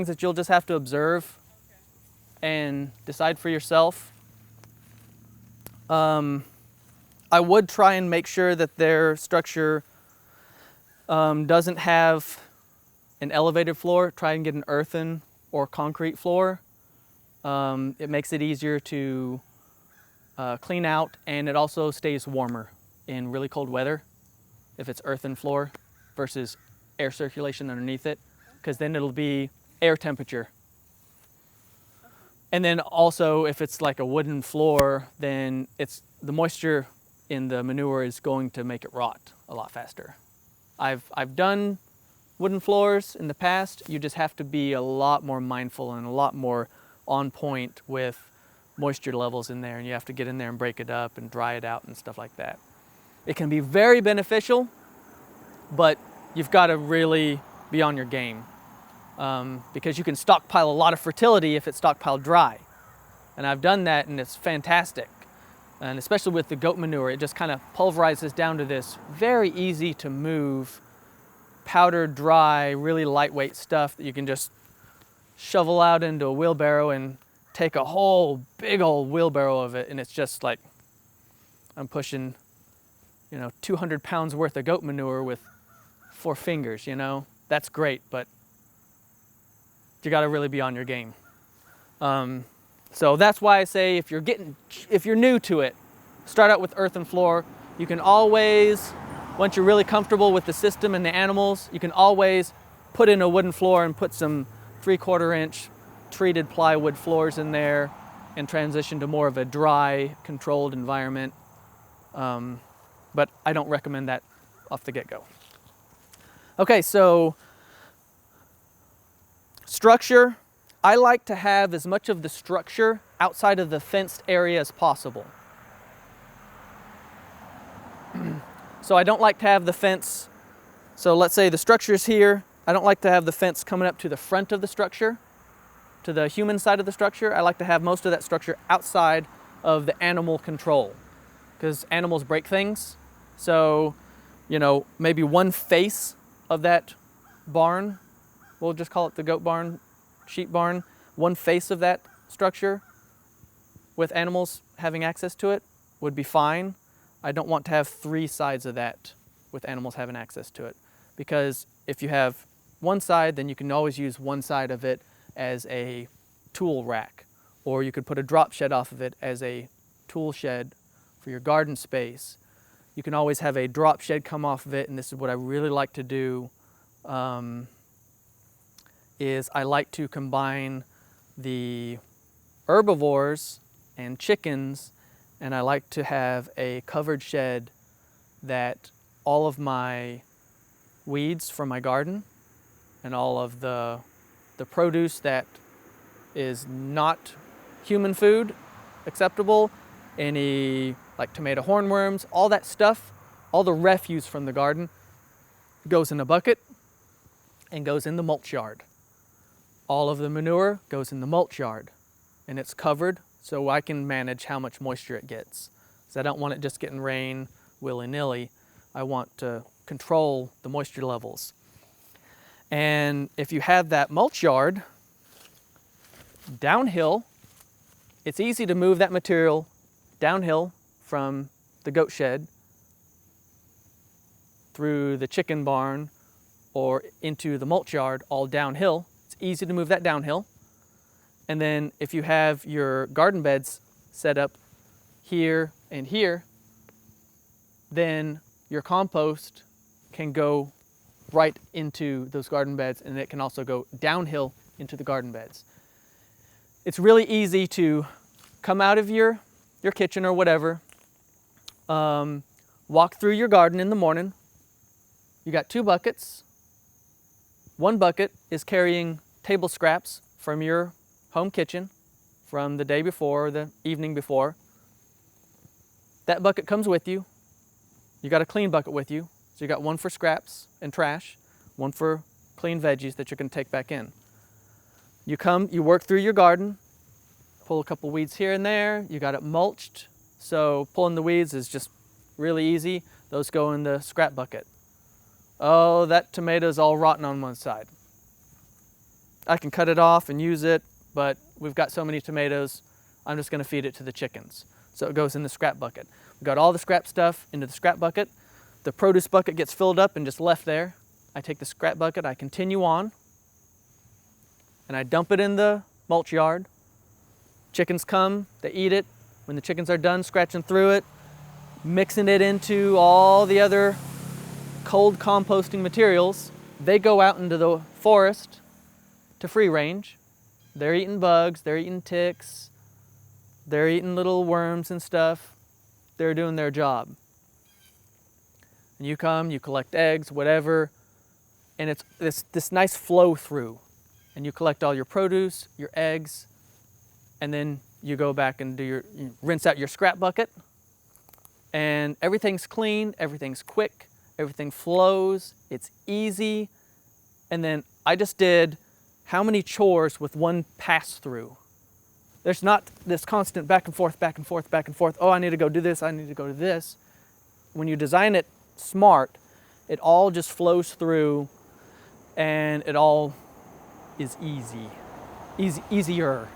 things that you'll just have to observe and decide for yourself. I would try and make sure that their structure doesn't have an elevated floor. Try and get an earthen or concrete floor. It makes it easier to clean out, and it also stays warmer in really cold weather if it's earthen floor versus air circulation underneath it, because then it'll be air temperature. And then also if it's like a wooden floor, then the moisture in the manure is going to make it rot a lot faster. I've done wooden floors in the past. You just have to be a lot more mindful and a lot more on point with moisture levels in there, and you have to get in there and break it up and dry it out and stuff like that. It can be very beneficial, but you've got to really be on your game, because you can stockpile a lot of fertility if it's stockpiled dry. And I've done that, and it's fantastic. And especially with the goat manure, it just kind of pulverizes down to this very easy to move, powdered dry, really lightweight stuff that you can just shovel out into a wheelbarrow and take a whole big old wheelbarrow of it, and it's just like I'm pushing 200 pounds worth of goat manure with 4 fingers. That's great, but you got to really be on your game. So that's why I say if you're new to it, start out with earthen floor. You can always, once you're really comfortable with the system and the animals, you can always put in a wooden floor and put some 3/4 inch treated plywood floors in there and transition to more of a dry, controlled environment. But I don't recommend that off the get-go. Okay, so structure. I like to have as much of the structure outside of the fenced area as possible. So I don't like to have the fence, so let's say the structure is here. I don't like to have the fence coming up to the front of the structure, to the human side of the structure. I like to have most of that structure outside of the animal control, because animals break things. So, maybe one face of that barn, we'll just call it the goat barn, sheep barn, one face of that structure with animals having access to it would be fine. I don't want to have 3 sides of that with animals having access to it, because if you have one side, then you can always use one side of it as a tool rack, or you could put a drop shed off of it as a tool shed for your garden space. You can always have a drop shed come off of it, and this is what I really like to do, is I like to combine the herbivores and chickens, and I like to have a covered shed that all of my weeds from my garden and all of the produce that is not human food acceptable, any like tomato hornworms, all that stuff, all the refuse from the garden goes in a bucket and goes in the mulch yard. All of the manure goes in the mulch yard, and it's covered so I can manage how much moisture it gets. So I don't want it just getting rain willy-nilly. I want to control the moisture levels. And if you have that mulch yard downhill, it's easy to move that material downhill from the goat shed through the chicken barn or into the mulch yard, all downhill. It's easy to move that downhill. And then if you have your garden beds set up here and here, then your compost can go right into those garden beds, and it can also go downhill into the garden beds. It's really easy to come out of your kitchen or whatever, walk through your garden in the morning. You got 2 buckets. One bucket is carrying table scraps from your home kitchen from the day before or the evening before. That bucket comes with you. You got a clean bucket with you. So you got one for scraps and trash, one for clean veggies that you're going to take back in. You come, you work through your garden, pull a couple weeds here and there. You got it mulched, so pulling the weeds is just really easy. Those go in the scrap bucket. Oh, that tomato's all rotten on one side. I can cut it off and use it, but we've got so many tomatoes, I'm just gonna feed it to the chickens. So it goes in the scrap bucket. We've got all the scrap stuff into the scrap bucket. The produce bucket gets filled up and just left there. I take the scrap bucket, I continue on, and I dump it in the mulch yard. Chickens come, they eat it. When the chickens are done scratching through it, mixing it into all the other cold composting materials, they go out into the forest to free range. They're eating bugs, they're eating ticks, they're eating little worms and stuff. They're doing their job. And you come, you collect eggs, whatever, and it's this nice flow through. And you collect all your produce, your eggs, and then you go back and you rinse out your scrap bucket, and everything's clean, everything's quick, everything flows, it's easy. And then I just did how many chores with one pass through? There's not this constant back and forth, back and forth, back and forth. Oh, I need to go do this, I need to go do this. When you design it smart, it all just flows through and it all is easier.